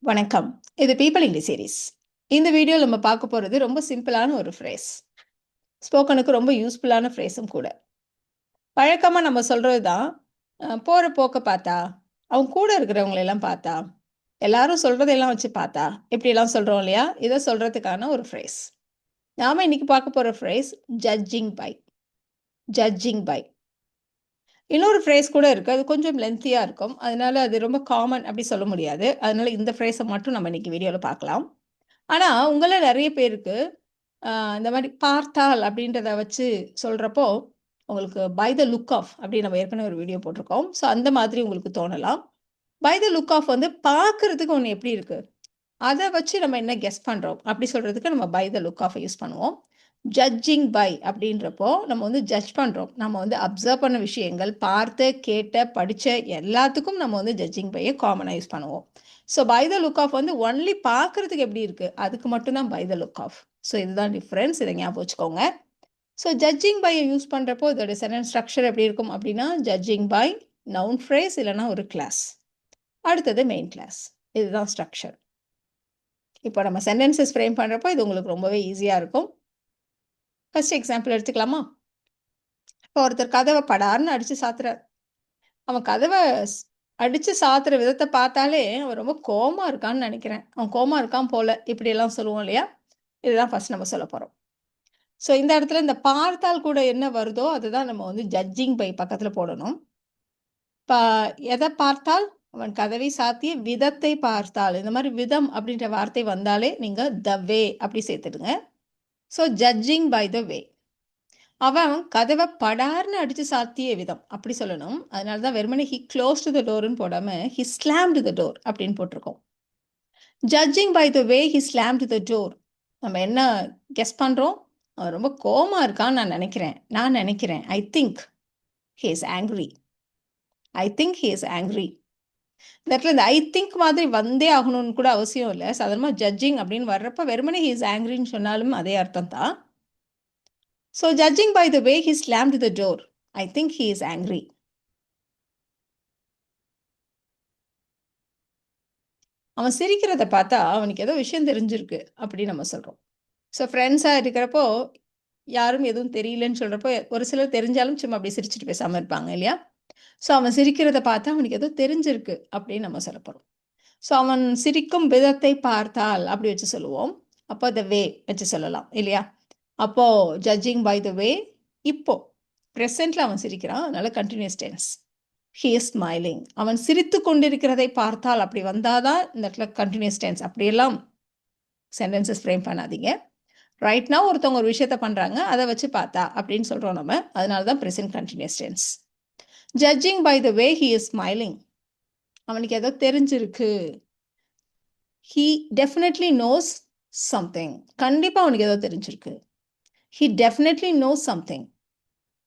வணக்கம். இது people English series. இந்த வீடியோல நம்ம பார்க்க போறது ரொம்ப சிம்பிளான ஒரு ஃப்ரேஸ். ஸ்போக்கனுக்கு ரொம்ப யூஸ்ஃபுல்லான ஃப்ரேஸும் கூட. வழக்கமா நம்ம சொல்றது தான், போற போக்க பார்த்தா, அவங்க கூட இருக்கிறவங்கள எல்லாம் பார்த்தா, எல்லாரும் சொல்றதெல்லாம் வச்சு பார்த்தா, இப்படியெல்லாம் சொல்றோம் இல்லையா? இத சொல்றதுக்கான ஒரு ஃப்ரேஸ். நாம இன்னைக்கு பார்க்க போற phrase judging by. Judging by. இன்னொரு ஃப்ரேஸ் கூட இருக்கு. அது கொஞ்சம் லென்த்தியா இருக்கும். அதனால அது ரொம்ப காமன் அப்படி சொல்ல முடியாது. அதனால இந்த ஃப்ரேஸ மட்டும் நம்ம இன்னைக்கு வீடியோல பார்க்கலாம். ஆனா, உங்கள நெறைய பேருக்கு இந்த மாரி பார்த்தால் அப்படின்றத வச்சு சொல்றப்போ, உங்களுக்கு பை த லுக் ஆஃப் அப்படின்னு நம்ம ஏற்கனவே ஒரு வீடியோ போட்டிருக்கோம். ஸோ அந்த மாதிரி உங்களுக்கு தோணலாம். பை த லுக் ஆஃப் வந்து பார்க்கறதுக்கு ஒண்ணு எப்படி இருக்கு? அத வச்சு நம்ம என்ன கெஸ் பண்றோம்? அப்படி சொல்றதுக்கு நம்ம by the look of use பண்ணுவோம். ஜட்ஜிங் பை அப்படின்றப்போ, நம்ம வந்து ஜட்ஜ் பண்றோம். நம்ம வந்து அப்சர்வ் பண்ண விஷயங்கள், பார்த்த, கேட்ட, படிச்ச எல்லாத்துக்கும் நம்ம வந்து ஜட்ஜிங் பைய காமனா யூஸ் பண்ணுவோம். So by the look of வந்து ஒன்லி பார்க்கறதுக்கு எப்படி இருக்கு? அதுக்கு மட்டும் தான் by the look of. So இதுதான் டிஃபரன்ஸ். இத ஞாபகம் வச்சுக்கோங்க. ஸோ ஜட்ஜிங் பைய யூஸ் பண்றப்போ, இதோட சென்டென்ஸ் ஸ்ட்ரக்சர் எப்படி இருக்கும் அப்படின்னா, ஜட்ஜிங் பை, நவுன் ஃப்ரேஸ் இல்லன்னா ஒரு கிளாஸ். அடுத்தது மெயின் கிளாஸ். இதுதான் ஸ்ட்ரக்சர். இப்போ நம்ம சென்டென்சஸ் ஃப்ரேம் பண்றப்போ, இது உங்களுக்கு ரொம்பவே ஈஸியா இருக்கும். ஃபர்ஸ்ட் எக்ஸாம்பிள் எடுத்துக்கலாமா? இப்போ ஒருத்தர் கதவ படார்ன்னு அடிச்சு சாத்துறார். அவன் கதவ அடிச்சு சாத்துற விதத்த பார்த்தாலே, அவன் ரொம்ப கோவமா இருக்கான்னு நெனைக்கிறேன். அவன் கோவமா இருக்கான் போல. இப்படியெல்லாம் சொல்லுவோம் இல்லையா? இதுதான் ஃபர்ஸ்ட் நம்ம சொல்லப் போறோம். ஸோ இந்த இடத்துல இந்த பார்த்தால் கூட என்ன வருதோ, அதுதான் நம்ம வந்து ஜட்ஜிங் பை பக்கத்துல போடணும். ப எத பார்த்தால்? அவன் கதவை சாத்திய விதத்தை பார்த்தால். இந்த மாரி விதம் அப்படின்ற வார்த்தை வந்தாலே, நீங்க த வே அப்படி சேர்த்துடுங்க. ஸோ ஜட்ஜிங் பை த வே. அவன் கதவ படார்ன்னு அடிச்சு சாத்திய விதம். அப்படி சொல்லணும். அதனால தான் வெறுமனே ஹி க்ளோஸ்ட் த டோர்ன்னு போடாம, ஹி ஸ்லாம்ட் த டோர் அப்படின்னு போட்டிருக்கோம். Judging by the way he slammed the door. நம்ம என்ன கெஸ் பண்றோம்? அவன் ரொம்ப கோவமா இருக்கான்னு நான் நெனைக்கிறேன். I think he is angry. I think he is angry. இந்த இடத்துல இந்த ஐ திங்க் மாதிரி வந்தே ஆகணும்னு கூட அவசியம் இல்ல. சாதாரணமா ஜட்ஜிங் அப்படின்னு வர்றப்ப வெறுமனே ஹி இஸ் ஆங்ரின்னு சொன்னாலும் அதே அர்த்தம் தான். So judging by the way he slammed the door, I think he is angry. அவன் சிரிக்கிறத பார்த்தா அவனுக்கு ஏதோ விஷயம் தெரிஞ்சிருக்கு அப்படின்னு நம்ம சொல்றோம். ஸோ ஃப்ரெண்ட்ஸா இருக்கிறப்போ யாரும் எதுவும் தெரியலன்னு சொல்றப்போ ஒரு சிலர் தெரிஞ்சாலும் சும்மா அப்படி சிரிச்சுட்டு பேசாம இருப்பாங்க இல்லையா? ஸோ அவன் சிரிக்கிறத பார்த்தா அவனுக்கு ஏதோ தெரிஞ்சிருக்கு அப்படின்னு நம்ம சொல்லப் போறோம். ஸோ அவன் சிரிக்கும் விதத்தை பார்த்தால் அப்படி வச்சு சொல்லுவோம். அப்போ த வே வச்சு சொல்லலாம் இல்லையா? அப்போ ஜட்ஜிங் பை த வே இப்போ ப்ரெசென்ட்ல அவன் சிரிக்கிறான். அதனால continuous tense. He is smiling. அவன் சிரித்து கொண்டிருக்கிறதை பார்த்தால் அப்படி வந்தாதான் இந்த இடத்துல கண்டினியூஸ் டென்ஸ். அப்படியெல்லாம் சென்டென்சஸ் ஃப்ரேம் பண்ணாதீங்க. ரைட் நவ் ஒருத்தவங்க ஒரு விஷயத்த பண்றாங்க. அதை வச்சு பார்த்தா அப்படின்னு சொல்றோம் நம்ம. அதனால தான் present continuous tense. Judging by the way he is smiling. அவனுக்கு ஏதோ தெரிஞ்சிருக்கு. He definitely knows something. கண்டிப்பா அவனுக்கு ஏதோ தெரிஞ்சிருக்கு. He definitely knows something.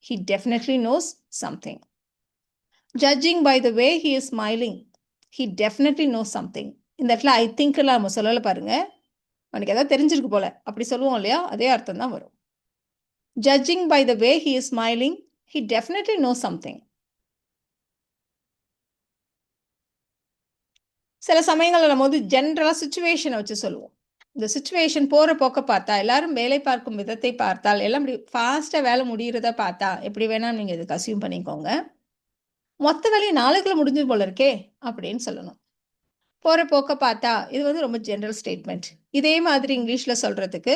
He definitely knows something. Judging by the way he is smiling. He definitely knows something. இந்த இடத்துல ஐ திங்க்லாம் நம்ம சொல்லலை பாருங்க. அவனுக்கு ஏதாவது தெரிஞ்சிருக்கு போல அப்படி சொல்லுவோம் இல்லையா? அதே அர்த்தம் தான் வரும். Judging by the way he is smiling, he definitely knows something. சில சமயங்களில் நம்ம வந்து ஜென்ரலாக சுச்சுவேஷனை வச்சு சொல்லுவோம். இந்த சுச்சுவேஷன் போகிற போக்க பார்த்தா, எல்லாரும் வேலை பார்க்கும் விதத்தை பார்த்தால், எல்லாம் இப்படி ஃபாஸ்ட்டாக வேலை முடிகிறத பார்த்தா, எப்படி வேணால் நீங்கள் இதுக்கு அசியூம் பண்ணிக்கோங்க. மொத்த வேலையை நாளுக்குள்ள முடிஞ்சது போல இருக்கே அப்படின்னு சொல்லணும். போகிற போக்க பார்த்தா, இது வந்து ரொம்ப ஜென்ரல் ஸ்டேட்மெண்ட். இதே மாதிரி இங்கிலீஷில் சொல்கிறதுக்கு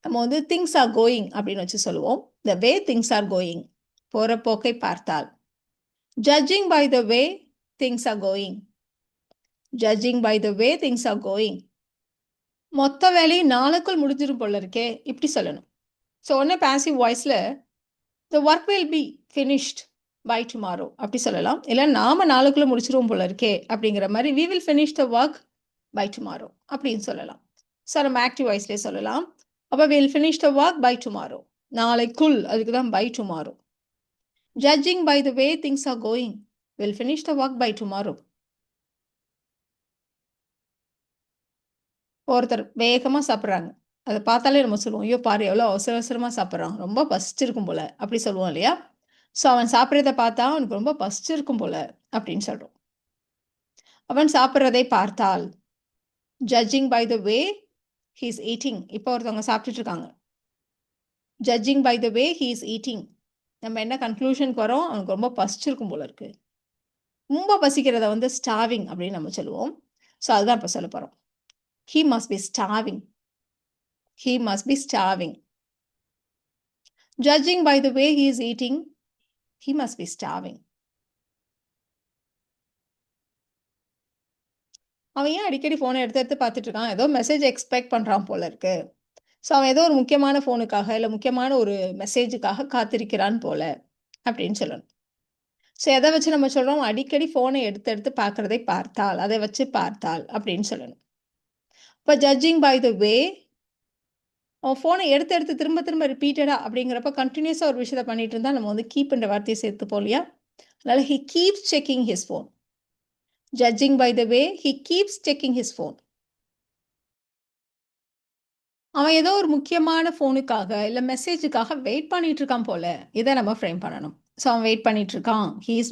நம்ம வந்து திங்ஸ் ஆர் கோயிங் அப்படின்னு வச்சு சொல்லுவோம். The way things are going. போகிற போக்கை பார்த்தால். Judging by the way things are going. Judging by the way things are going. மொத்த வேலையும் நாளுக்குள் முடிஞ்சிடும் போல இருக்கே இப்படி சொல்லணும். ஸோ ஒன்று பேசிவ் வாய்ஸில் the work will be finished by tomorrow அப்படி சொல்லலாம். இல்லை நாம நாளுக்குள்ளே முடிச்சிருவோம் போல இருக்கே அப்படிங்கிற மாதிரி we will finish the work by tomorrow அப்படின்னு சொல்லலாம். ஸோ நம்ம ஆக்டிவ் வாய்ஸ்லேயே சொல்லலாம். அப்போ will finish the work by tomorrow. நாளைக்குள், அதுக்கு தான் by tomorrow. Judging by the way things are going, will finish the work by tomorrow. ஒருத்தர் வேகமாக சாப்பிட்றாங்க. அதை பார்த்தாலே நம்ம சொல்லுவோம், ஐயோ பாரு எவ்வளோ அவசர அவசரமாக சாப்பிட்றான், ரொம்ப பசிச்சிருக்கும் போல அப்படி சொல்லுவோம் இல்லையா? ஸோ அவன் சாப்பிட்றத பார்த்தா அவனுக்கு ரொம்ப பசிச்சிருக்கும் போல அப்படின்னு சொல்கிறோம். அவன் சாப்பிட்றதை பார்த்தால். Judging by the way he is eating. இப்போ ஒருத்தவங்க சாப்பிட்டுட்டு இருக்காங்க. Judging by the way he is eating. நம்ம என்ன கன்க்ளூஷனுக்கு வரோம்? அவனுக்கு ரொம்ப பசிச்சிருக்கும் போல இருக்கு. ரொம்ப பசிக்கிறத வந்து starving அப்படின்னு நம்ம சொல்லுவோம். ஸோ அதுதான் இப்போ சொல்ல போகிறோம். He must be starving. He must be starving. Judging by the way he is eating, he must be starving. அவன் ஏன் அடிக்கடி ஃபோனை எடுத்து எடுத்து பார்த்துட்டு இருக்கான்? ஏதோ மெசேஜ் எக்ஸ்பெக்ட் பண்ணுறான் போல இருக்கு. ஸோ அவன் ஏதோ ஒரு முக்கியமான ஃபோனுக்காக இல்லை முக்கியமான ஒரு மெசேஜுக்காக காத்திருக்கிறான் போல அப்படின்னு சொல்லணும். ஸோ எதை வச்சு நம்ம சொல்கிறோம்? அடிக்கடி ஃபோனை எடுத்து எடுத்து பார்க்குறதை பார்த்தால், அதை வச்சு பார்த்தால் அப்படின்னு சொல்லணும். இப்போ ஜட்ஜிங் பை த வே, அவன் ஃபோனை எடுத்து எடுத்து திரும்ப திரும்ப ரிப்பீட்டடாக அப்படிங்கிறப்ப கண்டினியூஸாக ஒரு விஷயத்தை பண்ணிட்டு இருந்தால் நம்ம வந்து கீப்ன்ற வார்த்தையை சேர்த்துப்போம் இல்லையா? அதனால் he keeps checking his phone. Judging by the way he keeps checking his phone. அவன் ஏதோ ஒரு முக்கியமான ஃபோனுக்காக இல்லை மெசேஜுக்காக வெயிட் பண்ணிட்டு இருக்கான் போல. இதை நம்ம ஃப்ரேம் பண்ணணும். ஸோ அவன் வெயிட் பண்ணிட்டு இருக்கான். he is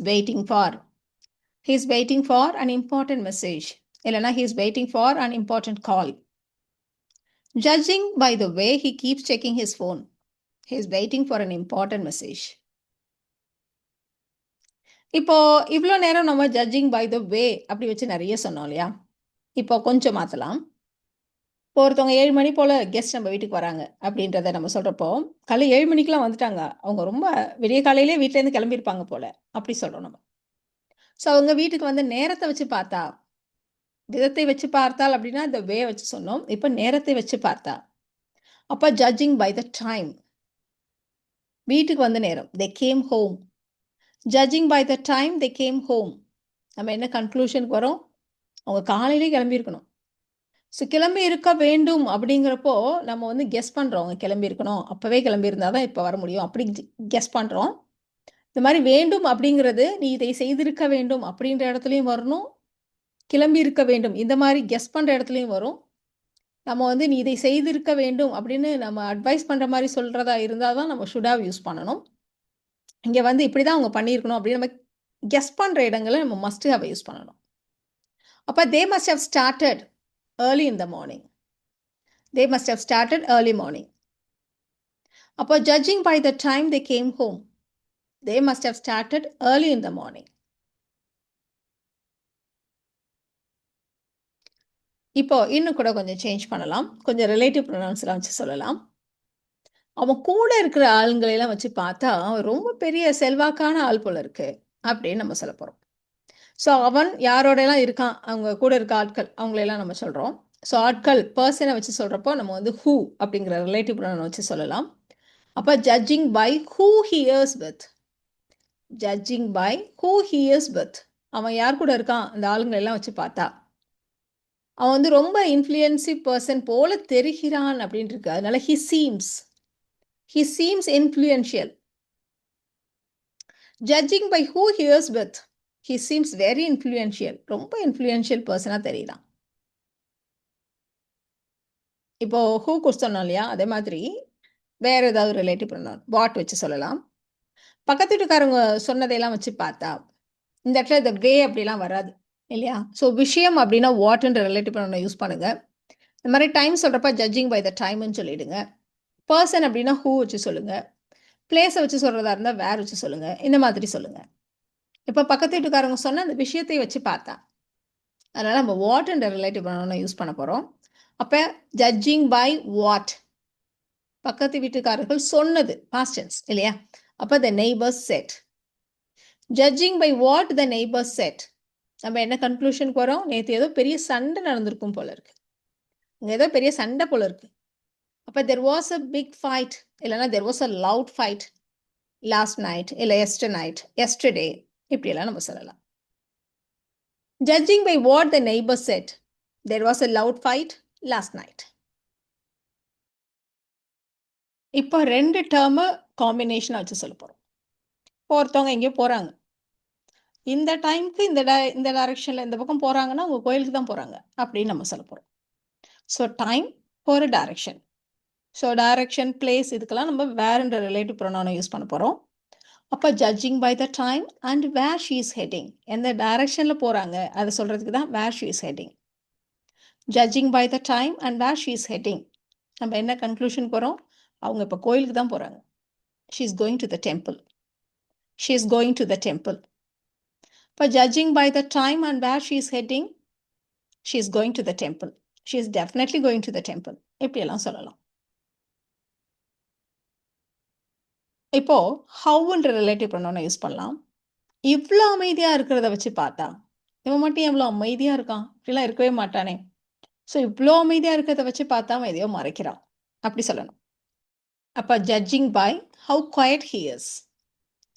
waiting for an important message. இல்லைனா he is waiting for an important call. Judging by the way he keeps checking his phone, he is waiting for an important message. இப்போ இவ்வளோ நேரம் நம்ம judging by the வே அப்படி வச்சு நிறைய சொன்னோம் இல்லையா? இப்போ கொஞ்சம் மாற்றலாம். இப்போ ஒருத்தவங்க 7 மணி போல் கெஸ்ட் நம்ம வீட்டுக்கு வராங்க அப்படின்றத நம்ம சொல்கிறப்போ, காலையில் 7 மணிக்கெலாம் வந்துட்டாங்க, அவங்க ரொம்ப விடிய காலையிலே வீட்டிலேருந்து கிளம்பியிருப்பாங்க போல் அப்படி சொல்கிறோம் நம்ம. ஸோ அவங்க வீட்டுக்கு வந்து நேரத்தை வச்சு பார்த்தா, விதத்தை வச்சு பார்த்தால் அப்படின்னா இந்த வே வச்சு சொன்னோம். இப்போ நேரத்தை வச்சு பார்த்தா, அப்போ ஜட்ஜிங் பை த டைம், வீட்டுக்கு வந்த நேரம், they came home. Judging by the time they came home, நம்ம என்ன கன்க்ளூஷனுக்கு வரோம்? அவங்க காலையிலே கிளம்பியிருக்கணும். ஸோ கிளம்பி இருக்க வேண்டும் அப்படிங்கிறப்போ நம்ம வந்து கெஸ் பண்ணுறோம். அவங்க கிளம்பி இருக்கணும், அப்போவே கிளம்பியிருந்தா தான் இப்போ வர முடியும் அப்படி கெஸ் பண்ணுறோம். இந்த மாதிரி வேண்டும் அப்படிங்கிறது நீ இதை செய்திருக்க வேண்டும் அப்படின்ற இடத்துலையும் வரணும், கிளம்பி இருக்க வேண்டும் இந்த மாதிரி கெஸ் பண்ணுற இடத்துலையும் வரும். நம்ம வந்து நீ இதை செய்திருக்க வேண்டும் அப்படின்னு நம்ம அட்வைஸ் பண்ணுற மாதிரி சொல்கிறதா இருந்தால் தான் நம்ம ஷுட் ஹேவ் யூஸ் பண்ணணும். இங்கே வந்து இப்படி தான் அவங்க பண்ணியிருக்கணும் அப்படின்னு நம்ம கெஸ் பண்ணுற இடங்களை நம்ம மஸ்ட் ஹேவ் யூஸ் பண்ணணும். அப்போ they must have started early in the morning. They must have started early morning. அப்போ judging by the time they came home, they must have started early in the morning. இப்போ இன்னும் கூட கொஞ்சம் change பண்ணலாம். கொஞ்சம் relative ப்ரொனவுன்ஸ்லாம் வச்சு சொல்லலாம். அவன் கூட இருக்கிற ஆளுங்களெல்லாம் வச்சு பார்த்தா அவன் ரொம்ப பெரிய செல்வாக்கான ஆள் போல இருக்கு அப்படின்னு நம்ம சொல்ல போகிறோம். ஸோ அவன் யாரோடலாம் இருக்கான், அவங்க கூட இருக்க ஆட்கள் அவங்களெல்லாம் நம்ம சொல்கிறோம். ஸோ ஆட்கள் பர்சனை வச்சு சொல்கிறப்போ நம்ம வந்து ஹூ அப்படிங்கிற ரிலேட்டிவ் ப்ரொனவுன் வச்சு சொல்லலாம். அப்போ judging by who he is with, judging by who he is with, அவன் யார் கூட இருக்கான் அந்த ஆளுங்களெல்லாம் வச்சு பார்த்தா அவன் வந்து ரொம்ப இன்ஃப்ளூயன்சிவ் பர்சன் போல தெரிகிறான் அப்படின்னு இருக்கு. அதனால he seems influential. Judging by who he is with, he seems very influential. ரொம்ப இன்ஃப்ளூயன்ஷியல் பர்சனாக தெரியுதான். இப்போ ஹூக்கு சொன்னோம் இல்லையா, அதே மாதிரி வேறு ஏதாவது ரிலேட்டிவ் ப்ரொனவுன் வாட் வச்சு சொல்லலாம். பக்கத்து வீட்டுக்காரங்க சொன்னதையெல்லாம் வச்சு பார்த்தா இந்த இடத்துல இந்த வே அப்படிலாம் வராது இல்லையா? ஸோ விஷயம் அப்படின்னா வாட்ன்ற ரிலேட்டிவ் ப்ரொனவுனை யூஸ் பண்ணுங்க. இந்த மாதிரி டைம் சொல்கிறப்ப ஜட்ஜிங் பை த டைம்னு சொல்லிடுங்க. பர்சன் அப்படின்னா ஹூ வச்சு சொல்லுங்கள். பிளேஸை வச்சு சொல்கிறதா இருந்தால் வேர் வச்சு சொல்லுங்கள். இந்த மாதிரி சொல்லுங்கள். இப்போ பக்கத்து வீட்டுக்காரங்க சொன்ன அந்த விஷயத்தை வச்சு பார்த்தா, அதனால் நம்ம வாட்ன்ற ரிலேட்டிவ் ப்ரொனவுனை யூஸ் பண்ண போகிறோம். அப்போ ஜட்ஜிங் பை வாட், பக்கத்து வீட்டுக்காரர்கள் சொன்னது பாஸ்ட் டென்ஸ் இல்லையா? அப்போ the neighbours said. Judging by what the neighbours said, நம்ம என்ன கன்க்ளூஷனுக்கு வரோம்? நேற்று ஏதோ பெரிய சண்டை நடந்திருக்கும் போல இருக்கு, இங்கே ஏதோ பெரிய சண்டை போல இருக்கு. அப்போ there was a big fight, இல்லைன்னா there was a loud fight last night, இல்லை எஸ்டர்டே, இப்படியெல்லாம் நம்ம சொல்லலாம். Judging by what the neighbours said, there was a loud fight last night. இப்போ 2 டேர்மு காம்பினேஷனாக வச்சு சொல்ல போகிறோம். இப்போ ஒருத்தவங்க எங்கேயோ போகிறாங்க, இந்த டைமுக்கு இந்த டைரக்ஷனில் இந்த பக்கம் போகிறாங்கன்னா அவங்க கோயிலுக்கு தான் போகிறாங்க அப்படின்னு நம்ம சொல்ல போகிறோம். ஸோ டைம் ஒரு டைரக்ஷன். ஸோ டைரக்ஷன், பிளேஸ் இதுக்கெல்லாம் நம்ம வேர்ன்ற ரிலேட்டிவ் ப்ரொனவுனை யூஸ் பண்ண போகிறோம். அப்போ judging by the time and where she is heading, எந்த டைரக்ஷனில் போகிறாங்க அதை சொல்கிறதுக்கு தான் where she is heading. Judging by the time and where she is heading. நம்ம என்ன கன்க்ளூஷன் போகிறோம்? அவங்க இப்போ கோயிலுக்கு தான் போகிறாங்க. She is going to the temple. She is going to the temple. இப்போ judging by the time and where she is heading, she is going to the temple. She is definitely going to the temple. இப்படியெல்லாம் சொல்லலாம். இப்போ ஹவுன்ற relative ப்ரொனவுனை use பண்ணலாம். இவ்வளோ அமைதியாக இருக்கிறத வச்சு பார்த்தா, இவன் மட்டும் எவ்வளோ அமைதியாக இருக்கான், இப்படிலாம் இருக்கவே மாட்டானே. ஸோ இவ்வளோ அமைதியாக இருக்கிறத வச்சு பார்த்தா அவன் எதையோ மறைக்கிறான், அப்படி சொல்லணும். அப்போ judging by how quiet he is.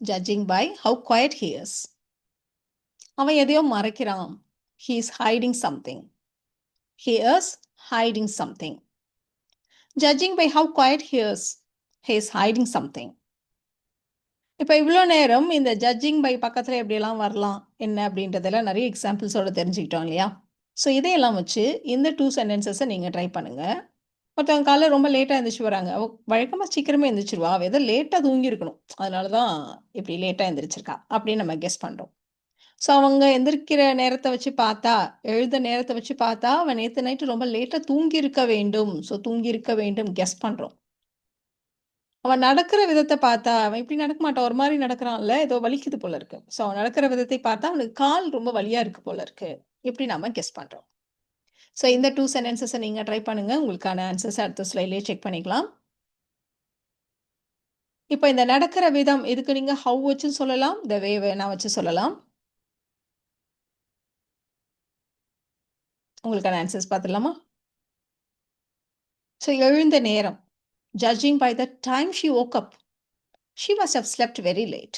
Judging by how quiet he is. அவன் எதையோ மறைக்கிறான். He is hiding something. He is hiding something. Judging by how quiet he is, he is hiding something. இப்போ இவ்வளோ நேரம் இந்த ஜட்ஜிங் பை பக்கத்தில் எப்படியெல்லாம் வரலாம் என்ன அப்படின்றதெல்லாம் நிறைய எக்ஸாம்பிள்ஸோட தெரிஞ்சுக்கிட்டோம் இல்லையா? ஸோ இதையெல்லாம் வச்சு இந்த 2 சென்டென்சஸை நீங்கள் ட்ரை பண்ணுங்கள். ஒருத்தவங்க காலையில் ரொம்ப லேட்டாக எழுந்திரிச்சு வராங்க. அவள் வழக்கமாக சீக்கிரமே எழுந்திரிச்சிருவா. அவள் ஏதோ லேட்டாக தூங்கியிருக்கணும், அதனால தான் இப்படி லேட்டாக எழுந்திரிச்சிருக்கா அப்படின்னு நம்ம கெஸ் பண்ணுறோம். ஸோ அவங்க எந்திரிக்கிற நேரத்தை வச்சு பார்த்தா, எழுத நேரத்தை வச்சு பார்த்தா அவன் நேற்று நைட்டு ரொம்ப லேட்டாக தூங்கியிருக்க வேண்டும். ஸோ தூங்கியிருக்க வேண்டும் கெஸ் பண்ணுறோம். அவன் நடக்கிற விதத்தை பார்த்தா அவன் இப்படி நடக்க மாட்டான், ஒரு மாதிரி நடக்கிறான்ல, ஏதோ வலிக்குது போல இருக்கு. ஸோ அவன் நடக்கிற விதத்தை பார்த்தா அவனுக்கு கால் ரொம்ப வலியாக இருக்கு போல இருக்கு, இப்படி நாம கெஸ் பண்ணுறோம். ஸோ இந்த 2 சென்டென்சஸை நீங்கள் ட்ரை பண்ணுங்க. உங்களுக்கான ஆன்சர்ஸ் அடுத்த ஸ்லைட்லேயே செக் பண்ணிக்கலாம். இப்போ இந்த நடக்கிற விதம் இதுக்கு நீங்கள் ஹவ் வச்சு சொல்லலாம், த வே வேணா வச்சு சொல்லலாம். உங்களுக்கான ஆன்சர்ஸ் பார்த்துடலாமா? ஸோ எழுந்த நேரம், judging by the time she woke up, she must have slept very late.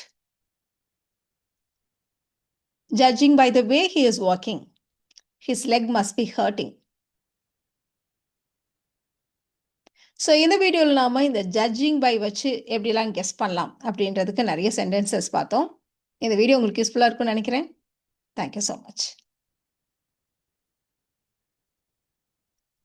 Judging by the way he is walking, his leg must be hurting. So இந்த வீடியோவில் நாம் இந்த ஜட்ஜிங் பை வச்சு எப்படிலாம் கெஸ் பண்ணலாம் அப்படின்றதுக்கு நிறைய சென்டென்சஸ் பார்த்தோம். இந்த வீடியோ உங்களுக்கு யூஸ்ஃபுல்லாக இருக்கும்னு நினைக்கிறேன். Thank you so much.